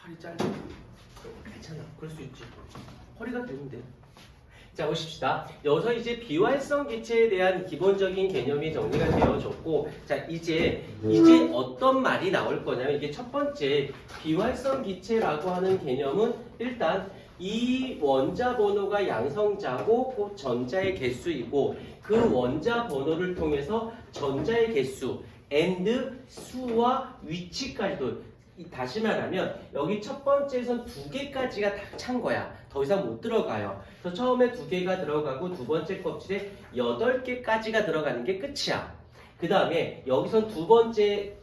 팔이 짧아. 괜찮아. 그럴 수 있지. 허리가 되는데. 자, 보십시다. 여기서 이제 비활성 기체에 대한 기본적인 개념이 정리가 되어졌고, 자, 이제 어떤 말이 나올 거냐면, 이게 첫 번째 비활성 기체라고 하는 개념은 일단 이 원자 번호가 양성자고 그 전자의 개수이고, 그 원자 번호를 통해서 전자의 개수, and 수와 위치까지도, 다시 말하면 여기 첫 번째에선 2개까지가 다 찬 거야. 더 이상 못 들어가요. 그래서 처음에 2개가 들어가고 두 번째 껍질에 8개까지가 들어가는 게 끝이야. 그 다음에 여기선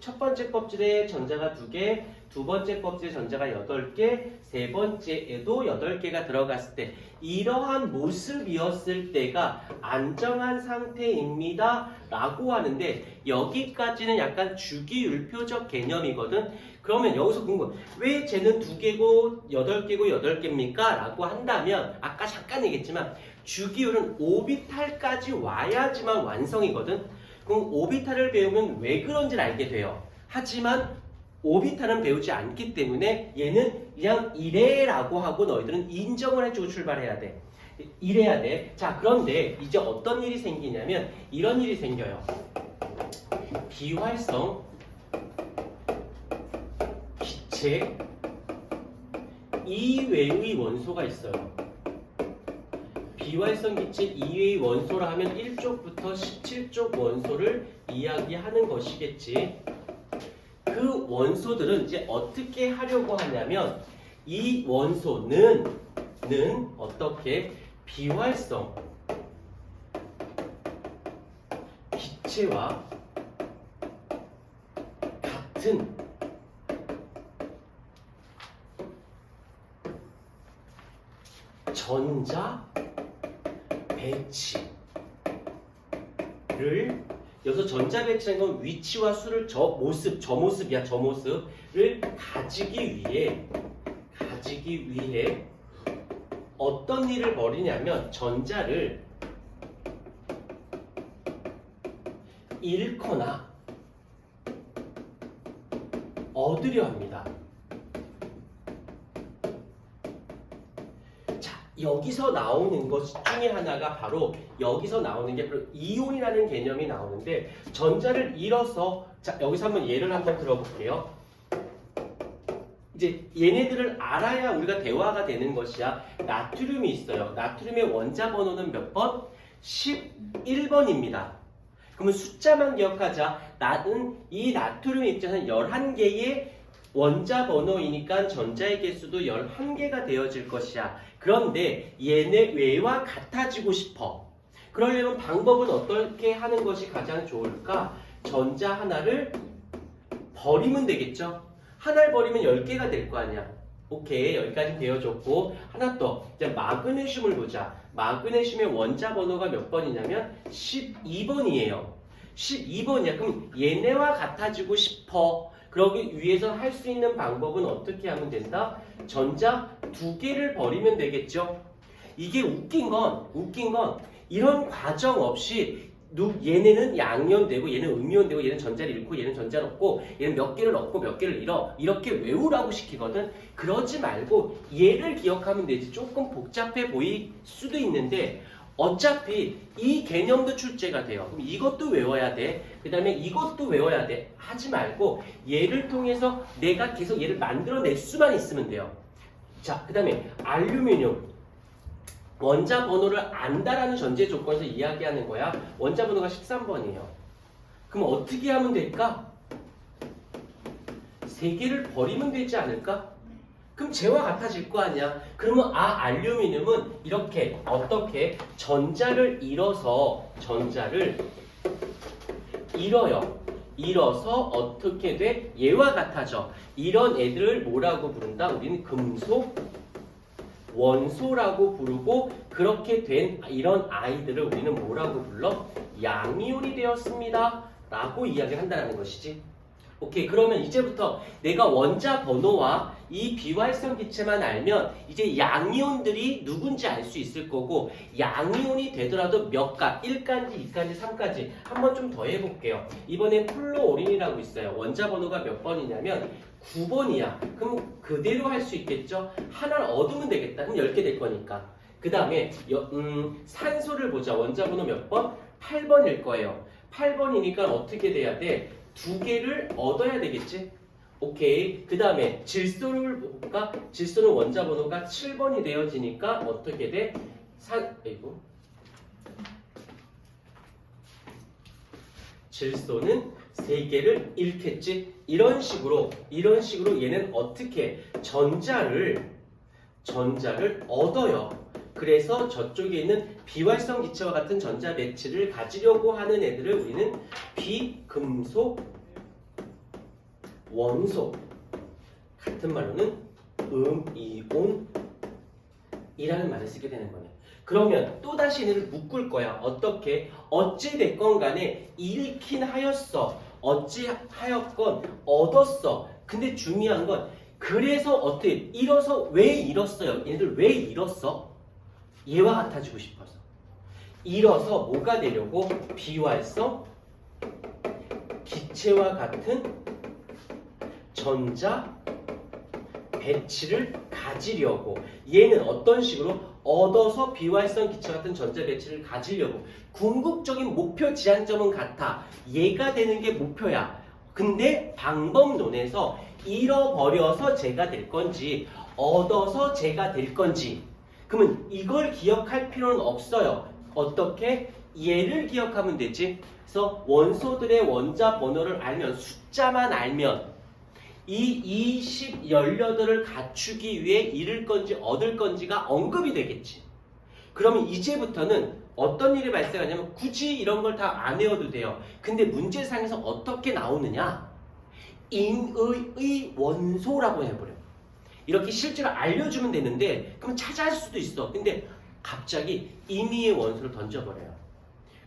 첫 번째 껍질에 전자가 2개, 두 번째 껍질에 전자가 8개, 세 번째에도 8개가 들어갔을 때 이러한 모습이었을 때가 안정한 상태입니다 라고 하는데, 여기까지는 약간 주기율표적 개념이거든. 그러면 여기서 궁금해. 왜 쟤는 2개고 8개고 8개입니까? 라고 한다면 아까 잠깐 얘기했지만 주기율은 오비탈까지 와야지만 완성이거든. 그럼 오비탈을 배우면 왜 그런지를 알게 돼요. 하지만 오비탈은 배우지 않기 때문에 얘는 그냥 이래라고 하고 너희들은 인정을 해주고 출발해야 돼. 이래야 돼. 자, 그런데 이제 어떤 일이 생기냐면 이런 일이 생겨요. 비활성 기체 이외의 원소가 있어요. 비활성 기체 이외의 원소라 하면 1쪽부터 17쪽 원소를 이야기하는 것이겠지. 그 원소들은 이제 어떻게 하려고 하냐면 이 원소는 어떻게 비활성 기체와 같은 전자 배치를, 여기서 전자 배치라는 건 위치와 수를 저 모습을 가지기 위해 어떤 일을 벌이냐면 전자를 잃거나 얻으려 합니다. 여기서 나오는 것 중에 하나가 바로 여기서 나오는 게 바로 이온이라는 개념이 나오는데, 전자를 잃어서, 자, 여기서 한번 예를 한번 들어볼게요. 이제 얘네들을 알아야 우리가 대화가 되는 것이야. 나트륨이 있어요. 나트륨의 원자 번호는 몇 번? 11번입니다. 그러면 숫자만 기억하자. 나는 이 나트륨 입장에서는 11개의 원자 번호이니까 전자의 개수도 11개가 되어질 것이야. 그런데 얘네 외와 같아지고 싶어. 그러려면 방법은 어떻게 하는 것이 가장 좋을까? 전자 하나를 버리면 되겠죠? 하나를 버리면 10개가 될 거 아니야. 오케이, 여기까지 되어졌고, 하나 더. 이제 마그네슘을 보자. 마그네슘의 원자 번호가 몇 번이냐면 12번이에요. 12번이야. 그럼 얘네와 같아지고 싶어. 그러기 위해서 할 수 있는 방법은 어떻게 하면 된다? 전자 2개를 버리면 되겠죠? 이게 웃긴 건 이런 과정 없이 얘네는 양이온되고 얘는 음이온되고 얘는 전자를 잃고 얘는 전자를 얻고 얘는 몇 개를 얻고 몇 개를 잃어, 이렇게 외우라고 시키거든. 그러지 말고 얘를 기억하면 되지. 조금 복잡해 보일 수도 있는데 어차피 이 개념도 출제가 돼요. 그럼 이것도 외워야 돼. 그 다음에 이것도 외워야 돼. 하지 말고 얘를 통해서 내가 계속 얘를 만들어낼 수만 있으면 돼요. 자, 그 다음에 알루미늄 원자 번호를 안다라는 전제 조건에서 이야기하는 거야. 원자 번호가 13번이에요. 그럼 어떻게 하면 될까? 3개를 버리면 되지 않을까? 그럼 쟤와 같아질 거 아니야. 그러면 알루미늄은 이렇게 어떻게 전자를 잃어서 잃어서 어떻게 돼? 얘와 같아져. 이런 애들을 뭐라고 부른다? 우리는 금속 원소라고 부르고, 그렇게 된 이런 아이들을 우리는 뭐라고 불러? 양이온이 되었습니다 라고 이야기를 한다는 것이지. 오케이, 그러면 이제부터 내가 원자 번호와 이 비활성 기체만 알면 이제 양이온들이 누군지 알 수 있을 거고, 양이온이 되더라도 몇 가, 1가지, 2가지, 3가지 한번 좀 더 해볼게요. 이번엔 플로오린이라고 있어요. 원자 번호가 몇 번이냐면 9번이야. 그럼 그대로 할 수 있겠죠? 하나를 얻으면 되겠다. 그럼 10개 될 거니까. 그 다음에 산소를 보자. 원자 번호 몇 번? 8번일 거예요. 8번이니까 어떻게 돼야 돼? 2개를 얻어야 되겠지? 오케이. 그 다음에 질소를 볼까? 질소는 원자 번호가 7번이 되어지니까 어떻게 돼? 질소는 3개를 잃겠지? 이런 식으로 얘는 어떻게 전자를 얻어요. 그래서 저쪽에 있는 비활성 기체와 같은 전자 매치를 가지려고 하는 애들을 우리는 비금속 원소, 같은 말로는 음이온이라는 말을 쓰게 되는 거네. 그러면 또다시 얘네를 묶을 거야. 어떻게? 어찌됐건 간에 잃긴 하였어. 어찌하였건 얻었어. 근데 중요한 건 그래서 어떻게 잃어서 왜 잃었어요? 얘네들 왜 잃었어? 얘와 같아지고 싶어서. 잃어서 뭐가 되려고? 비활성 기체와 같은 전자 배치를 가지려고. 얘는 어떤 식으로? 얻어서 비활성 기체 같은 전자 배치를 가지려고. 궁극적인 목표 지향점은 같아. 얘가 되는 게 목표야. 근데 방법론에서 잃어버려서 제가 될 건지 얻어서 제가 될 건지, 그러면 이걸 기억할 필요는 없어요. 어떻게? 얘를 기억하면 되지. 그래서 원소들의 원자 번호를 알면, 숫자만 알면 이 28을 갖추기 위해 잃을 건지 얻을 건지가 언급이 되겠지. 그러면 이제부터는 어떤 일이 발생하냐면 굳이 이런 걸 다 안 외워도 돼요. 근데 문제상에서 어떻게 나오느냐? 인의 원소라고 해버려. 이렇게 실제로 알려주면 되는데 그러면 찾아할 수도 있어. 근데 갑자기 임의의 원소를 던져버려요.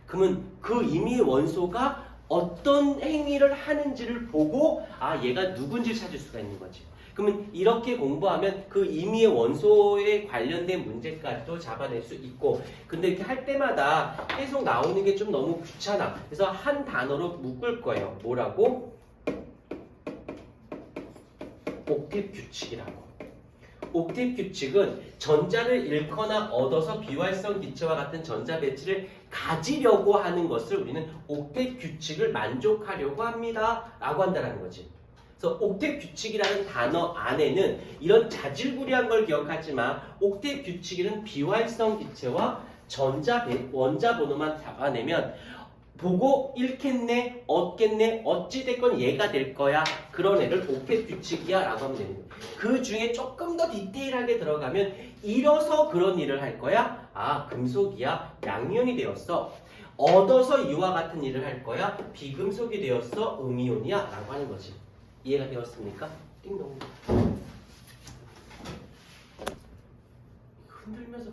그러면 그 임의의 원소가 어떤 행위를 하는지를 보고 얘가 누군지를 찾을 수가 있는 거지. 그러면 이렇게 공부하면 그 임의의 원소에 관련된 문제까지도 잡아낼 수 있고, 근데 이렇게 할 때마다 계속 나오는 게 좀 너무 귀찮아. 그래서 한 단어로 묶을 거예요. 뭐라고? 옥텟 규칙이라고. 옥텟 규칙은 전자를 잃거나 얻어서 비활성 기체와 같은 전자 배치를 가지려고 하는 것을 우리는 옥텟 규칙을 만족하려고 합니다 라고 한다는 거지. 그래서 옥텟 규칙이라는 단어 안에는 이런 자질구레한 걸 기억하지 마. 옥텟 규칙에는 비활성 기체와 원자 번호만 잡아내면 보고 잃겠네, 얻겠네, 어찌됐건 얘가 될 거야. 그런 애를 옥텟 규칙이야 라고 하면 되는 거야. 그 중에 조금 더 디테일하게 들어가면 잃어서 그런 일을 할 거야. 금속이야. 양이온이 되었어. 얻어서 이와 같은 일을 할 거야. 비금속이 되었어. 음이온이야 라고 하는 거지. 이해가 되었습니까? 띵동. 흔들면서